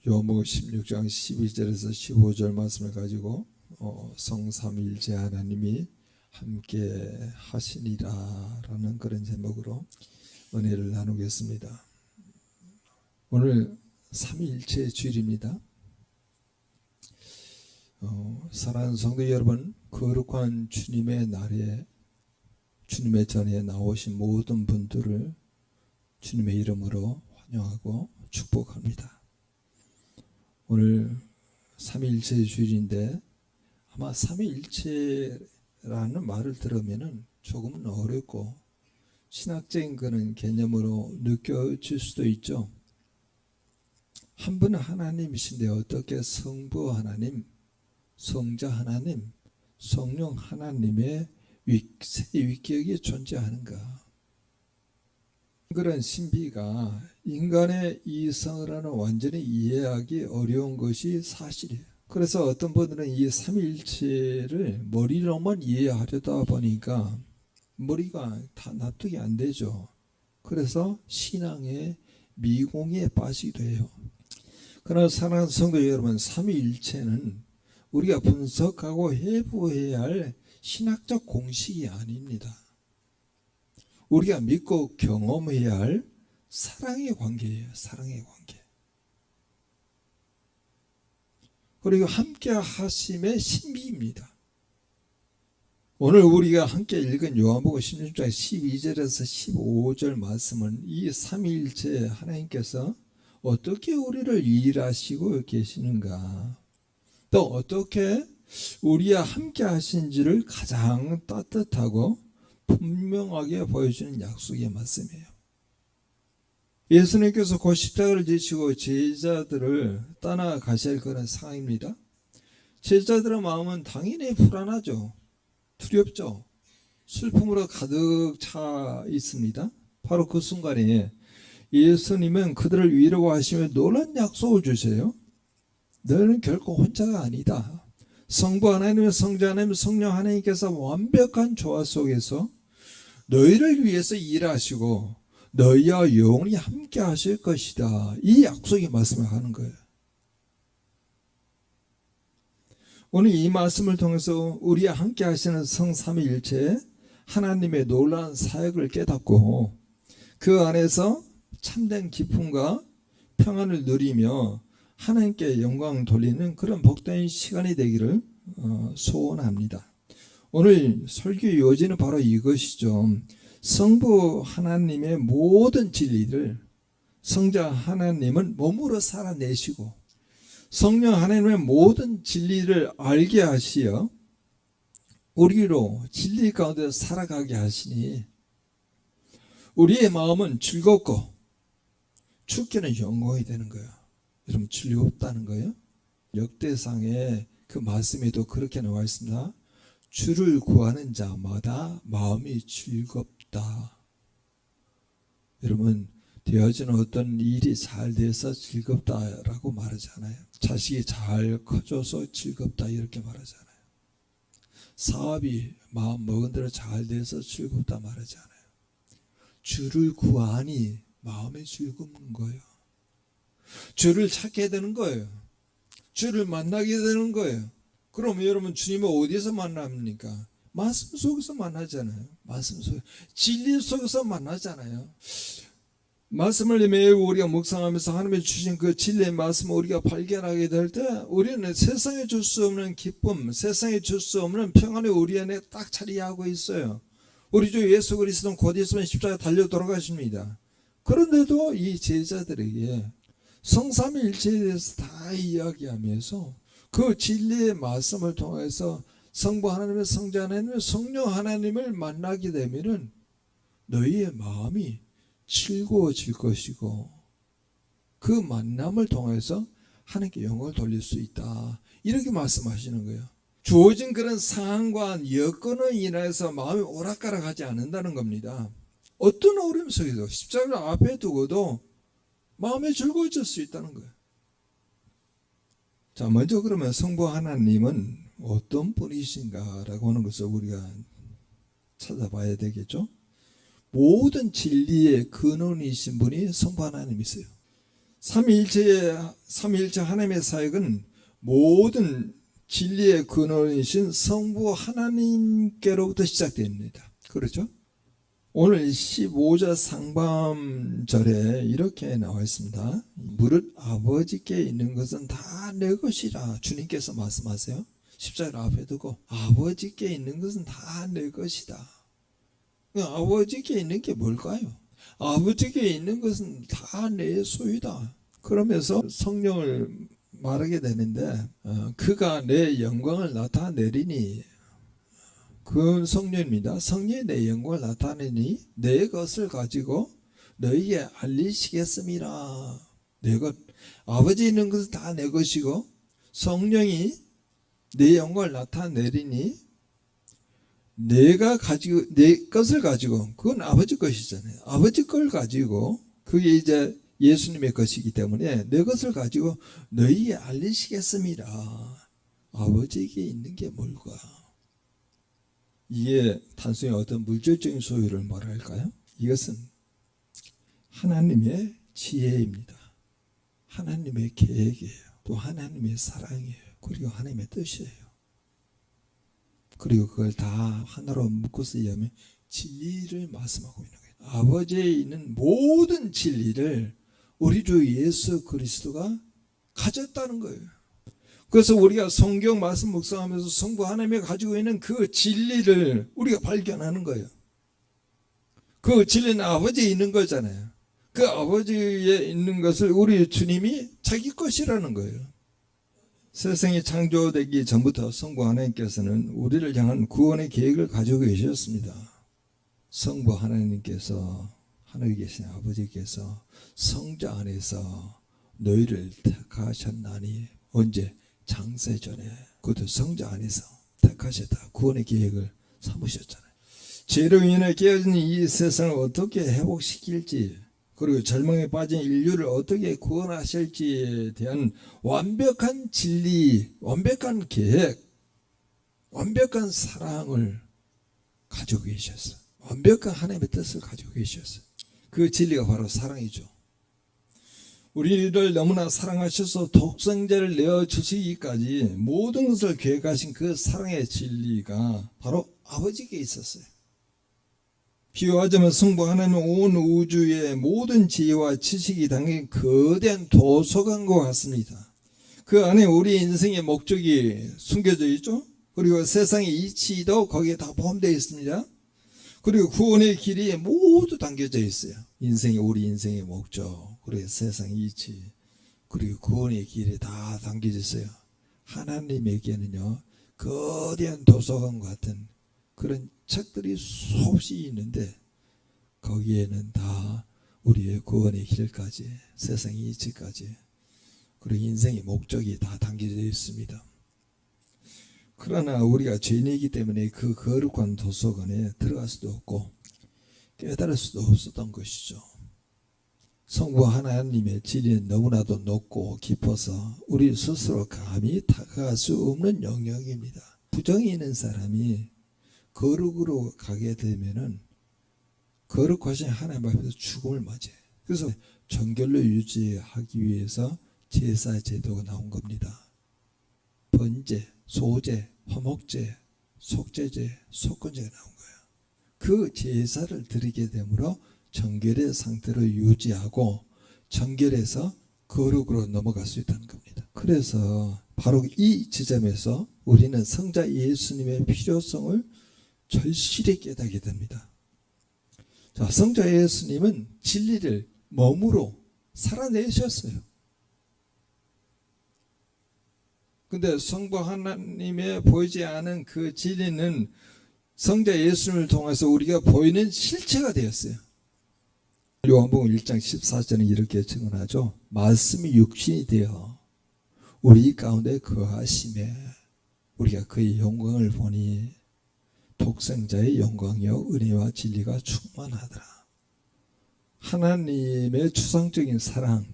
요한복음 16장 12절에서 15절 말씀을 가지고 성삼위일체 하나님이 함께 하시니라 라는 그런 제목으로 은혜를 나누겠습니다. 오늘 삼위일체 주일입니다. 사랑하는 성도 여러분, 거룩한 주님의 날에 주님의 전에 나오신 모든 분들을 주님의 이름으로 환영하고 축복합니다. 오늘 삼위일체 주일인데 아마 삼위일체라는 말을 들으면 조금은 어렵고 신학적인 그런 개념으로 느껴질 수도 있죠. 한 분은 하나님이신데 어떻게 성부 하나님, 성자 하나님, 성령 하나님의 세 위격이 존재하는가? 그런 신비가 인간의 이성을 하는 완전히 이해하기 어려운 것이 사실이에요. 그래서 어떤 분들은 이 삼위일체를 머리로만 이해하려다 보니까 머리가 다 납득이 안 되죠. 그래서 신앙의 미공에 빠지기도 해요. 그러나 사랑하는 성도 여러분, 삼위일체는 우리가 분석하고 해부해야 할 신학적 공식이 아닙니다. 우리가 믿고 경험해야 할 사랑의 관계예요. 사랑의 관계. 그리고 함께 하심의 신비입니다. 오늘 우리가 함께 읽은 요한복음 16장 12절에서 15절 말씀은 이 삼위일체 하나님께서 어떻게 우리를 일하시고 계시는가, 또 어떻게 우리와 함께 하신지를 가장 따뜻하고 분명하게 보여주는 약속의 말씀이에요. 예수님께서 곧 십자가를 지시고 제자들을 떠나가실 그런 상황입니다. 제자들의 마음은 당연히 불안하죠. 두렵죠. 슬픔으로 가득 차 있습니다. 바로 그 순간에 예수님은 그들을 위로하시며 놀라운 약속을 주세요. 너희는 결코 혼자가 아니다. 성부 하나님, 성자 하나님, 성령 하나님께서 완벽한 조화 속에서 너희를 위해서 일하시고 너희와 영원히 함께 하실 것이다. 이 약속이 말씀을 하는 거예요. 오늘 이 말씀을 통해서 우리와 함께 하시는 성삼위일체 하나님의 놀라운 사역을 깨닫고 그 안에서 참된 기쁨과 평안을 누리며 하나님께 영광을 돌리는 그런 복된 시간이 되기를 소원합니다. 오늘 설교 요지는 바로 이것이죠. 성부 하나님의 모든 진리를 성자 하나님은 몸으로 살아내시고 성령 하나님의 모든 진리를 알게 하시어 우리로 진리 가운데 살아가게 하시니 우리의 마음은 즐겁고 죽게는 영광이 되는 거예요. 여러분, 즐겁다는 거예요. 역대상의 그 말씀에도 그렇게 나와 있습니다. 주를 구하는 자마다 마음이 즐겁다. 여러분, 되어지는 어떤 일이 잘 돼서 즐겁다라고 말하잖아요. 자식이 잘 커져서 즐겁다 이렇게 말하잖아요. 사업이 마음 먹은 대로 잘 돼서 즐겁다 말하잖아요. 주를 구하니 마음이 즐거운 거예요. 주를 찾게 되는 거예요. 주를 만나게 되는 거예요. 그럼 여러분, 주님을 어디서 만납니까? 말씀 속에서 만나잖아요. 말씀 속에, 진리 속에서 만나잖아요. 말씀을 매우 우리가 묵상하면서 하나님이 주신 그 진리의 말씀을 우리가 발견하게 될 때 우리는 세상에 줄 수 없는 기쁨, 세상에 줄 수 없는 평안이 우리 안에 딱 자리하고 있어요. 우리 주 예수 그리스도는 곧 있으면 십자가에 달려 돌아가십니다. 그런데도 이 제자들에게 성삼위일체에 대해서 다 이야기하면서 그 진리의 말씀을 통해서 성부 하나님의, 성자 하나님의, 성령 하나님을 만나게 되면은 너희의 마음이 즐거워질 것이고 그 만남을 통해서 하나님께 영광을 돌릴 수 있다. 이렇게 말씀하시는 거예요. 주어진 그런 상황과 여건으로 인해서 마음이 오락가락하지 않는다는 겁니다. 어떤 어려움 속에서 십자가를 앞에 두고도 마음이 즐거워질 수 있다는 거예요. 자, 먼저 그러면 성부 하나님은 어떤 분이신가라고 하는 것을 우리가 찾아봐야 되겠죠. 모든 진리의 근원이신 분이 성부 하나님이세요. 삼위일체 하나님의 사역은 모든 진리의 근원이신 성부 하나님께로부터 시작됩니다. 그렇죠? 오늘 15절 상반절에 이렇게 나와 있습니다. 무릇 아버지께 있는 것은 다 내 것이라 주님께서 말씀하세요. 십자가를 앞에 두고 아버지께 있는 것은 다 내 것이다. 아버지께 있는 게 뭘까요? 아버지께 있는 것은 다 내 소유다. 그러면서 성령을 말하게 되는데 그가 내 영광을 나타내리니, 그 성령입니다. 성령이 내 영광을 나타내니 내 것을 가지고 너희에게 알리시겠음이라. 내 것, 아버지 있는 것은 다 내 것이고 성령이 내 영광을 나타내리니 내가 가지고 내 것을 가지고, 그건 아버지 것이잖아요. 아버지 걸 가지고, 그게 이제 예수님의 것이기 때문에 내 것을 가지고 너희에게 알리시겠습니다. 아버지에게 있는 게 뭘까? 이게 단순히 어떤 물질적인 소유를 말할까요? 이것은 하나님의 지혜입니다. 하나님의 계획이에요. 또 하나님의 사랑이에요. 그리고 하나님의 뜻이에요. 그리고 그걸 다 하나로 묶어서 이해하면 진리를 말씀하고 있는 거예요. 아버지에 있는 모든 진리를 우리 주 예수 그리스도가 가졌다는 거예요. 그래서 우리가 성경 말씀 묵상하면서 성부 하나님이 가지고 있는 그 진리를 우리가 발견하는 거예요. 그 진리는 아버지에 있는 거잖아요. 그 아버지에 있는 것을 우리 주님이 자기 것이라는 거예요. 세상이 창조되기 전부터 성부 하나님께서는 우리를 향한 구원의 계획을 가지고 계셨습니다. 성부 하나님께서, 하늘에 계신 아버지께서 성자 안에서 너희를 택하셨나니, 언제? 장세전에. 그것도 성자 안에서 택하셨다. 구원의 계획을 삼으셨잖아요. 죄로 인해 깨어진 이 세상을 어떻게 회복시킬지, 그리고 절망에 빠진 인류를 어떻게 구원하실지에 대한 완벽한 진리, 완벽한 계획, 완벽한 사랑을 가지고 계셨어요. 완벽한 하나님의 뜻을 가지고 계셨어요. 그 진리가 바로 사랑이죠. 우리를 너무나 사랑하셔서 독생자를 내어주시기까지 모든 것을 계획하신 그 사랑의 진리가 바로 아버지께 있었어요. 비유하자면 성부 하나님은 온 우주의 모든 지혜와 지식이 담긴 거대한 도서관과 같습니다. 그 안에 우리 인생의 목적이 숨겨져 있죠. 그리고 세상의 이치도 거기에 다 포함되어 있습니다. 그리고 구원의 길이 모두 담겨져 있어요. 우리 인생의 목적, 그리고 세상의 이치, 그리고 구원의 길이 다 담겨져 있어요. 하나님에게는요, 거대한 도서관 같은 그런 책들이 수없이 있는데 거기에는 다 우리의 구원의 길까지, 세상의 이치까지, 그리고 인생의 목적이 다 담겨져 있습니다. 그러나 우리가 죄인이기 때문에 그 거룩한 도서관에 들어갈 수도 없고 깨달을 수도 없었던 것이죠. 성부 하나님의 진리는 너무나도 높고 깊어서 우리 스스로 감히 다가갈 수 없는 영역입니다. 부정이 있는 사람이 거룩으로 가게 되면은 거룩하신 하나님 앞에서 죽음을 맞이해요. 그래서 정결로 유지하기 위해서 제사 제도가 나온 겁니다. 번제, 소제, 화목제, 속죄제, 속건제가 나온 거예요. 그 제사를 드리게 되므로 정결의 상태로 유지하고 정결에서 거룩으로 넘어갈 수 있다는 겁니다. 그래서 바로 이 지점에서 우리는 성자 예수님의 필요성을 절실히 깨닫게 됩니다. 자, 성자 예수님은 진리를 몸으로 살아내셨어요. 근데 성부 하나님의 보이지 않은 그 진리는 성자 예수님을 통해서 우리가 보이는 실체가 되었어요. 요한복음 1장 14절은 이렇게 증언하죠. 말씀이 육신이 되어 우리 가운데 거하심에 우리가 그의 영광을 보니 독생자의 영광이요 은혜와 진리가 충만하더라. 하나님의 추상적인 사랑,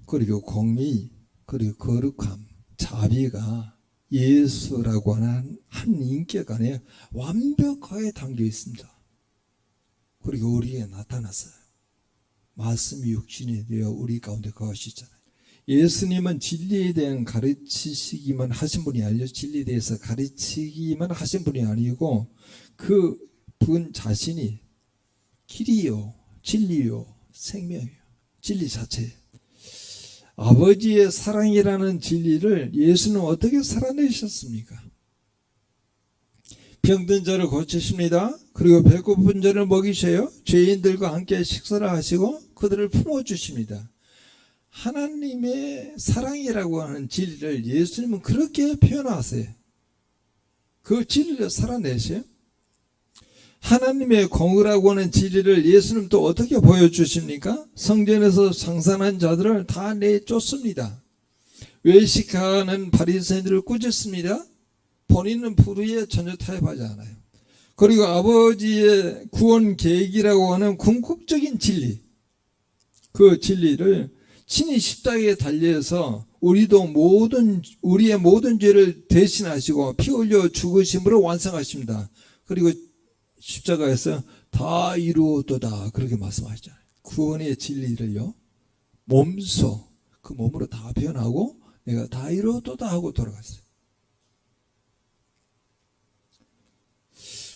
그리고 공의, 그리고 거룩함, 자비가 예수라고 하는 한 인격 안에 완벽하게 담겨 있습니다. 그리고 우리에게 나타났어요. 말씀이 육신이 되어 우리 가운데 거하시잖아요. 예수님은 진리에 대한 가르치시기만 하신 분이 아니죠. 진리에 대해서 가르치기만 하신 분이 아니고 그 분 자신이 길이요, 진리요, 생명이요. 진리 자체. 아버지의 사랑이라는 진리를 예수는 어떻게 살아내셨습니까? 병든 자를 고치십니다. 그리고 배고픈 자를 먹이셔요. 죄인들과 함께 식사를 하시고 그들을 품어주십니다. 하나님의 사랑이라고 하는 진리를 예수님은 그렇게 표현하세요. 그 진리를 살아내세요. 하나님의 공의라고 하는 진리를 예수님 또 어떻게 보여주십니까? 성전에서 상산한 자들을 다 내쫓습니다. 외식하는 바리새인들을 꾸짖습니다. 본인은 불의에 전혀 타협하지 않아요. 그리고 아버지의 구원 계획이라고 하는 궁극적인 진리, 그 진리를 친히 십자가에 달려서 우리의 모든 죄를 대신하시고 피 흘려 죽으심으로 완성하십니다. 그리고 십자가에서 다 이루었도다 그렇게 말씀하시잖아요. 구원의 진리를요 몸소 그 몸으로 다 표현하고 내가 다 이루었도다 하고 돌아갔어요.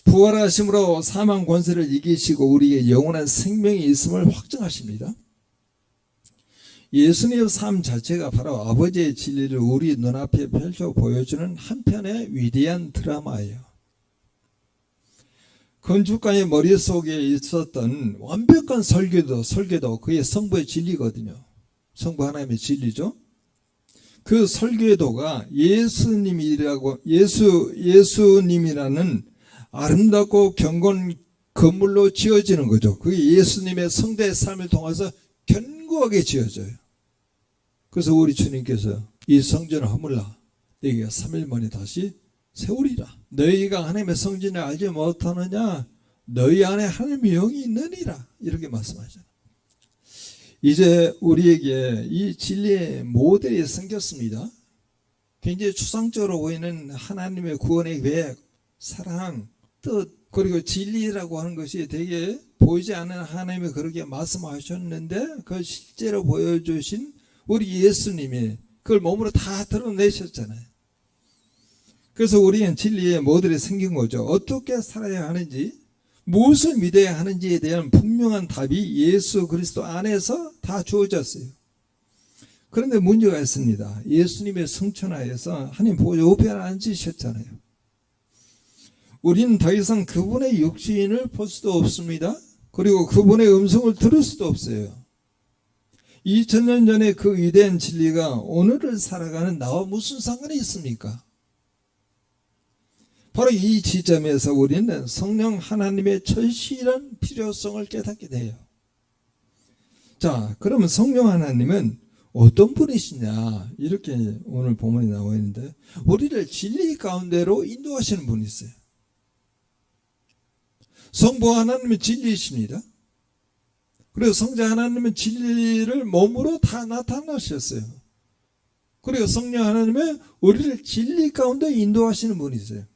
부활하심으로 사망 권세를 이기시고 우리에게 영원한 생명이 있음을 확증하십니다. 예수님의 삶 자체가 바로 아버지의 진리를 우리 눈앞에 펼쳐 보여주는 한편의 위대한 드라마예요. 건축가의 머릿속에 있었던 완벽한 설계도 그의 성부의 진리거든요. 성부 하나님의 진리죠. 그 설계도가 예수님이라는 아름답고 경건 건물로 지어지는 거죠. 그게 예수님의 성대의 삶을 통해서 견고하게 지어져요. 그래서 우리 주님께서 이 성전을 허물라 너희가 3일 만에 다시 세우리라. 너희가 하나님의 성전을 알지 못하느냐 너희 안에 하나님의 영이 있느니라 이렇게 말씀하잖아요. 이제 우리에게 이 진리의 모델이 생겼습니다. 굉장히 추상적으로 보이는 하나님의 구원의 계획, 사랑, 뜻 그리고 진리라고 하는 것이 되게 보이지 않는 하나님이 그렇게 말씀하셨는데 그걸 실제로 보여주신 우리 예수님이 그걸 몸으로 다 드러내셨잖아요. 그래서 우리는 진리의 모델이 생긴 거죠. 어떻게 살아야 하는지 무엇을 믿어야 하는지에 대한 분명한 답이 예수 그리스도 안에서 다 주어졌어요. 그런데 문제가 있습니다. 예수님의 성천하에서 하나님 보좌 우편에 앉으셨잖아요. 우리는 더 이상 그분의 육신을 볼 수도 없습니다. 그리고 그분의 음성을 들을 수도 없어요. 2000년 전에 그 위대한 진리가 오늘을 살아가는 나와 무슨 상관이 있습니까? 바로 이 지점에서 우리는 성령 하나님의 절실한 필요성을 깨닫게 돼요. 자, 그러면 성령 하나님은 어떤 분이시냐 이렇게 오늘 본문에 나와 있는데 우리를 진리 가운데로 인도하시는 분이 있어요. 성부 하나님은 진리이십니다. 그리고 성자 하나님은 진리를 몸으로 다 나타나셨어요. 그리고 성령 하나님은 우리를 진리 가운데 인도하시는 분이세요.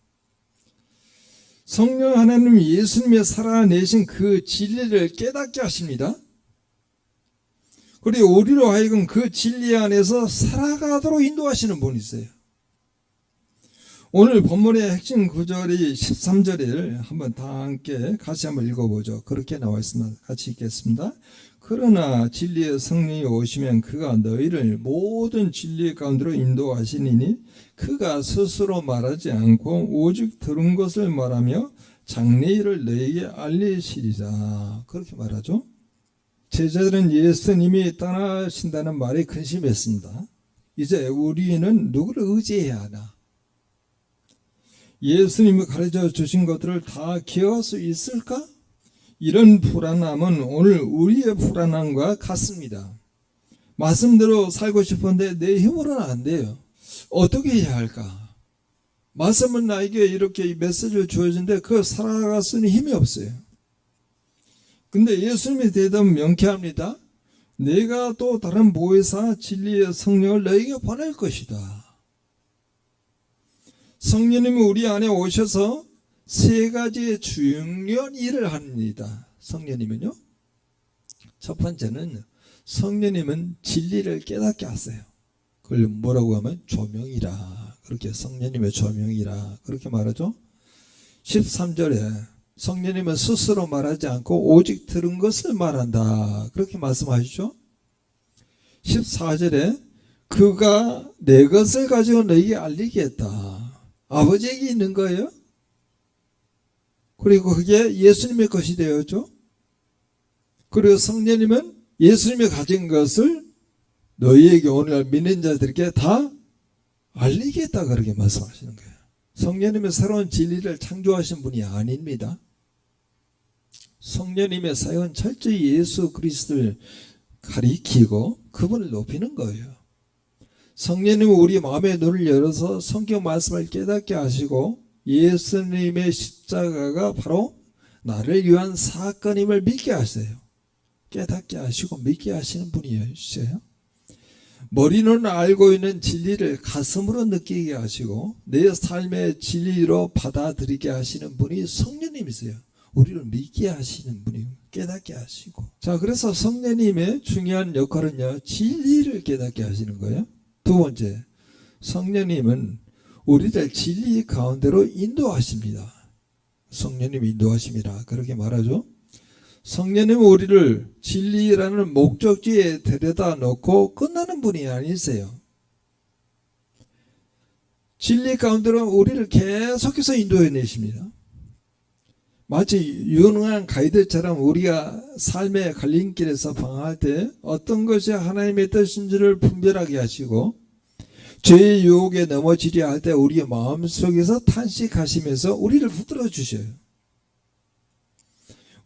성령 하나님은 예수님의 살아내신 그 진리를 깨닫게 하십니다. 그리고 우리로 하여금 그 진리 안에서 살아가도록 인도하시는 분이세요. 오늘 본문의 핵심 구절이 13절을 한번 다 함께 같이 한번 읽어보죠. 그렇게 나와 있습니다. 같이 읽겠습니다. 그러나 진리의 성령이 오시면 그가 너희를 모든 진리 가운데로 인도하시니니 그가 스스로 말하지 않고 오직 들은 것을 말하며 장래일을 너희에게 알리시리라. 그렇게 말하죠. 제자들은 예수님이 떠나신다는 말에 근심했습니다. 이제 우리는 누구를 의지해야 하나? 예수님이 가르쳐 주신 것들을 다 기억할 수 있을까? 이런 불안함은 오늘 우리의 불안함과 같습니다. 말씀대로 살고 싶은데 내 힘으로는 안 돼요. 어떻게 해야 할까? 말씀은 나에게 이렇게 메시지를 주어진데 그걸 살아갈 수는 힘이 없어요. 근데 예수님의 대답은 명쾌합니다. 내가 또 다른 보혜사 진리의 성령을 너에게 보낼 것이다. 성령님이 우리 안에 오셔서 세 가지의 중요한 일을 합니다. 성령님은요. 첫 번째는 성령님은 진리를 깨닫게 하세요. 그걸 뭐라고 하면 조명이라, 그렇게 성령님의 조명이라 그렇게 말하죠. 13절에 성령님은 스스로 말하지 않고 오직 들은 것을 말한다 그렇게 말씀하시죠. 14절에 그가 내 것을 가지고 너에게 알리게 했다. 아버지에게 있는 거예요. 그리고 그게 예수님의 것이 되었죠. 그리고 성령님은 예수님이 가진 것을 너희에게 오늘 믿는 자들에게 다 알리겠다 그렇게 말씀하시는 거예요. 성령님은 새로운 진리를 창조하신 분이 아닙니다. 성령님의 사역은 철저히 예수 그리스도를 가리키고 그분을 높이는 거예요. 성령님은 우리 마음의 눈을 열어서 성경 말씀을 깨닫게 하시고 예수님의 십자가가 바로 나를 위한 사건임을 믿게 하세요. 깨닫게 하시고 믿게 하시는 분이시죠. 머리는 알고 있는 진리를 가슴으로 느끼게 하시고 내 삶의 진리로 받아들이게 하시는 분이 성령님이세요. 우리를 믿게 하시는 분이 깨닫게 하시고. 자, 그래서 성령님의 중요한 역할은요, 진리를 깨닫게 하시는 거예요. 두 번째, 성령님은 우리를 진리 가운데로 인도하십니다. 성령님이 인도하십니다. 그렇게 말하죠. 성령님은 우리를 진리라는 목적지에 데려다 놓고 끝나는 분이 아니세요. 진리 가운데로 우리를 계속해서 인도해 내십니다. 마치 유능한 가이드처럼 우리가 삶의 갈림길에서 방황할 때 어떤 것이 하나님의 뜻인지를 분별하게 하시고 죄의 유혹에 넘어지려 할 때 우리의 마음속에서 탄식하시면서 우리를 붙들어 주셔요.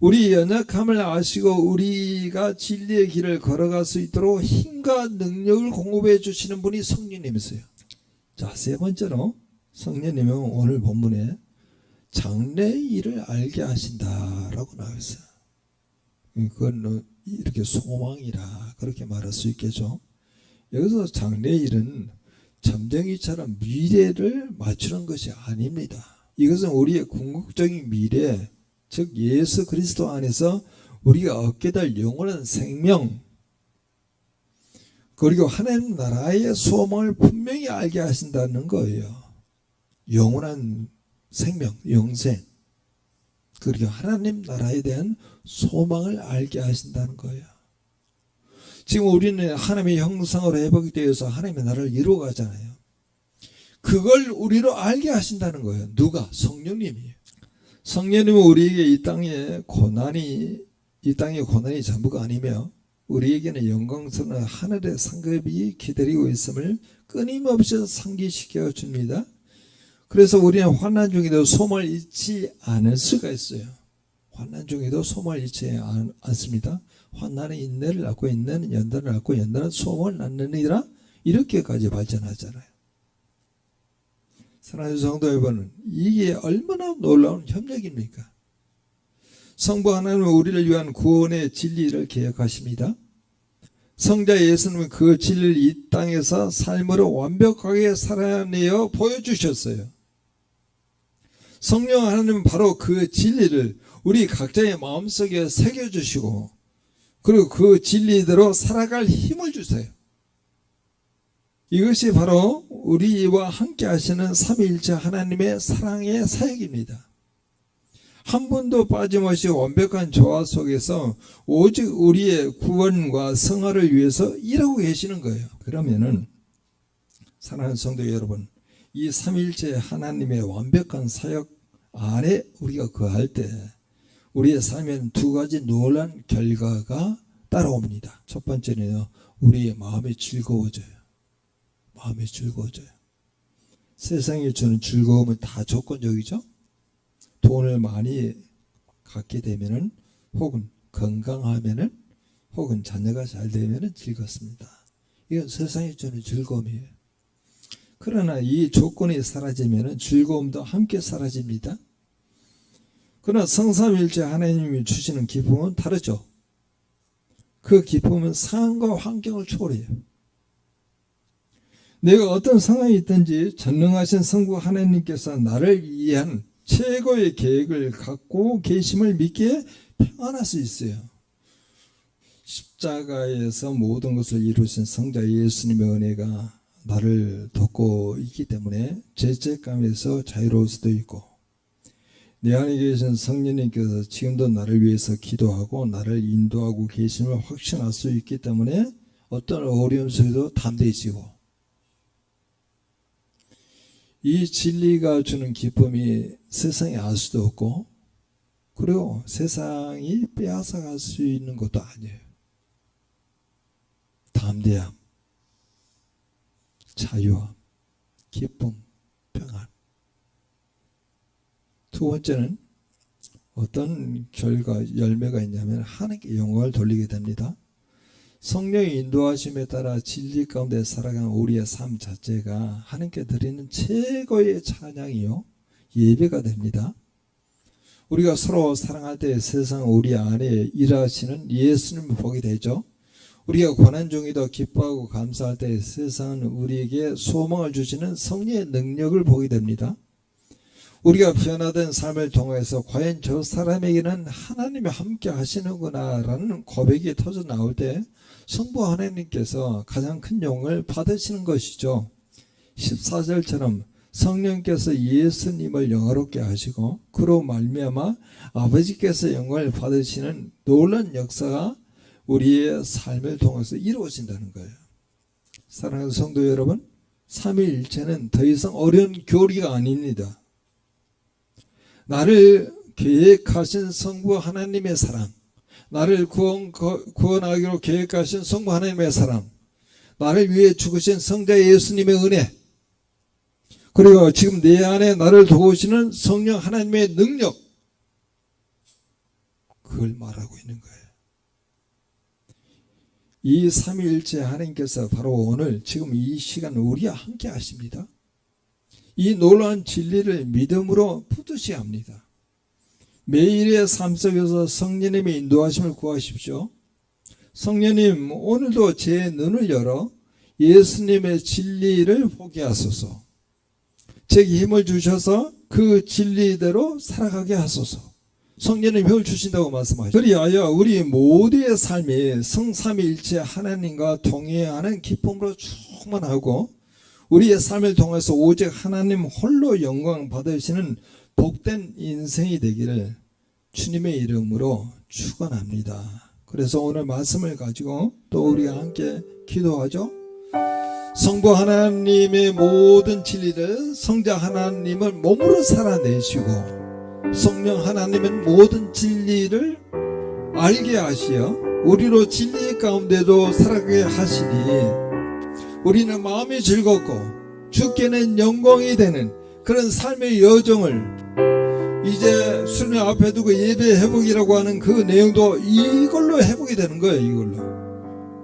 우리 연약함을 아시고 우리가 진리의 길을 걸어갈 수 있도록 힘과 능력을 공급해 주시는 분이 성령님이세요. 자, 세 번째로 성령님은 오늘 본문에 장래의 일을 알게 하신다라고 나와 있어요. 그건 이렇게 소망이라 그렇게 말할 수 있겠죠. 여기서 장래의 일은 점쟁이처럼 미래를 맞추는 것이 아닙니다. 이것은 우리의 궁극적인 미래, 즉 예수 그리스도 안에서 우리가 얻게 될 영원한 생명, 그리고 하나님 나라의 소망을 분명히 알게 하신다는 거예요. 영원한 생명, 영생, 그리고 하나님 나라에 대한 소망을 알게 하신다는 거예요. 지금 우리는 하나님의 형상으로 회복되어서 하나님의 나라를 이루어가잖아요. 그걸 우리로 알게 하신다는 거예요. 누가? 성령님이에요. 성령님은 우리에게 이 땅의 고난이 전부가 아니며 우리에게는 영광스러운 하늘의 상급이 기다리고 있음을 끊임없이 상기시켜 줍니다. 그래서 우리는 환난 중에도 소망을 잃지 않을 수가 있어요. 환난 중에도 소망을 잃지 않습니다. 환난은 인내를 낳고 인내는 연단을 낳고 연단은 소망을 낳느니라, 이렇게까지 발전하잖아요. 사랑하는 성도 여러분, 이게 얼마나 놀라운 협력입니까? 성부 하나님은 우리를 위한 구원의 진리를 계획하십니다. 성자 예수님은 그 진리를 이 땅에서 삶으로 완벽하게 살아내어 보여주셨어요. 성령 하나님은 바로 그 진리를 우리 각자의 마음속에 새겨주시고 그리고 그 진리대로 살아갈 힘을 주세요. 이것이 바로 우리와 함께 하시는 삼위일체 하나님의 사랑의 사역입니다. 한 번도 빠짐없이 완벽한 조화 속에서 오직 우리의 구원과 성화를 위해서 일하고 계시는 거예요. 그러면은 사랑하는 성도 여러분, 이 삼위일체 하나님의 완벽한 사역 안에 우리가 거할 때 우리의 삶에는 두 가지 놀라운 결과가 따라옵니다. 첫 번째는요, 우리의 마음이 즐거워져요. 마음이 즐거워져요. 세상에 주는 즐거움은 다 조건적이죠. 돈을 많이 갖게 되면은, 혹은 건강하면은, 혹은 자녀가 잘 되면은 즐겁습니다. 이건 세상에 주는 즐거움이에요. 그러나 이 조건이 사라지면은 즐거움도 함께 사라집니다. 그러나 성삼일체 하나님이 주시는 기쁨은 다르죠. 그 기쁨은 상황과 환경을 초월해요. 내가 어떤 상황이 있든지 전능하신 성부 하나님께서 나를 위한 최고의 계획을 갖고 계심을 믿기에 평안할 수 있어요. 십자가에서 모든 것을 이루신 성자 예수님의 은혜가 나를 돕고 있기 때문에 죄책감에서 자유로울 수도 있고, 내 안에 계신 성령님께서 지금도 나를 위해서 기도하고 나를 인도하고 계심을 확신할 수 있기 때문에 어떤 어려움 속에도 담대해지고, 이 진리가 주는 기쁨이 세상에 알 수도 없고, 그리고 세상이 빼앗아갈 수 있는 것도 아니에요. 담대함, 자유함, 기쁨, 평안. 두 번째는 어떤 열매가 있냐면 하나님께 영광을 돌리게 됩니다. 성령의 인도하심에 따라 진리 가운데 살아가는 우리의 삶 자체가 하나님께 드리는 최고의 찬양이요, 예배가 됩니다. 우리가 서로 사랑할 때 세상 우리 안에 일하시는 예수님을 보게 되죠. 우리가 고난 중에도 기뻐하고 감사할 때 세상은 우리에게 소망을 주시는 성령의 능력을 보게 됩니다. 우리가 변화된 삶을 통해서 과연 저 사람에게는 하나님이 함께 하시는구나 라는 고백이 터져 나올 때 성부 하나님께서 가장 큰 영광을 받으시는 것이죠. 14절처럼 성령께서 예수님을 영화롭게 하시고 그로 말미암아 아버지께서 영광을 받으시는 놀라운 역사가 우리의 삶을 통해서 이루어진다는 거예요. 사랑하는 성도 여러분, 삼위일체는 더 이상 어려운 교리가 아닙니다. 나를 계획하신 성부 하나님의 사랑, 나를 구원하기로 계획하신 성부 하나님의 사랑, 나를 위해 죽으신 성자 예수님의 은혜, 그리고 지금 내 안에 나를 도우시는 성령 하나님의 능력, 그걸 말하고 있는 거예요. 이 삼위일체 하나님께서 바로 오늘 지금 이 시간 우리와 함께 하십니다. 이 놀라운 진리를 믿음으로 붙드셔야 합니다. 매일의 삶 속에서 성령님의 인도하심을 구하십시오. 성령님, 오늘도 제 눈을 열어 예수님의 진리를 보게 하소서. 제게 힘을 주셔서 그 진리대로 살아가게 하소서. 성령님 힘을 주신다고 말씀하시죠. 그리하여 우리 모두의 삶이 성삼위일체 하나님과 동행하는 기쁨으로 충만하고 우리의 삶을 통해서 오직 하나님 홀로 영광 받으시는 복된 인생이 되기를 주님의 이름으로 축원합니다. 그래서 오늘 말씀을 가지고 또 우리가 함께 기도하죠. 성부 하나님의 모든 진리를 성자 하나님을 몸으로 살아내시고 성령 하나님은 모든 진리를 알게 하시어 우리로 진리 가운데도 살아가게 하시니 우리는 마음이 즐겁고 주께는 영광이 되는 그런 삶의 여정을 이제 수님 앞에 두고 예배 회복이라고 하는 그 내용도 이걸로 회복이 되는 거예요. 이걸로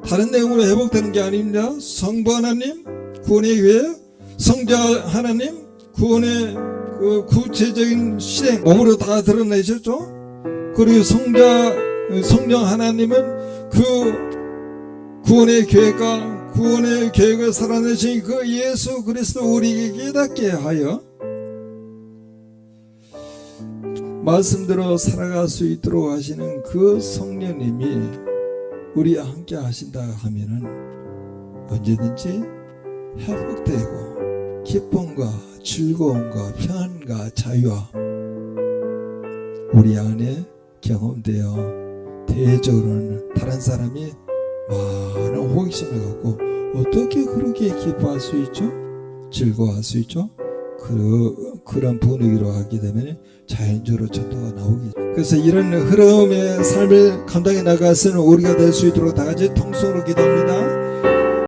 다른 내용으로 회복되는 게 아닙니다. 성부 하나님 구원의 계획, 성자 하나님 구원의 그 구체적인 실행 몸으로 다 드러내셨죠. 그리고 성령 하나님은 그 구원의 계획과 구원의 계획을 살아내신 그 예수 그리스도 우리에게 깨닫게 하여 말씀대로 살아갈 수 있도록 하시는 그 성령님이 우리와 함께 하신다 하면은 언제든지 회복되고 기쁨과 즐거움과 평안과 자유와 우리 안에 경험되어 대적으로는 다른 사람이 많은 호기심을 갖고 어떻게 그렇게 기뻐할 수 있죠? 즐거워할 수 있죠? 그런 분위기로 하게 되면 자연적으로 전도가 나오겠죠. 그래서 이런 흐름의 삶을 감당해 나갈 수 있는 우리가 될 수 있도록 다 같이 통성으로 기도합니다.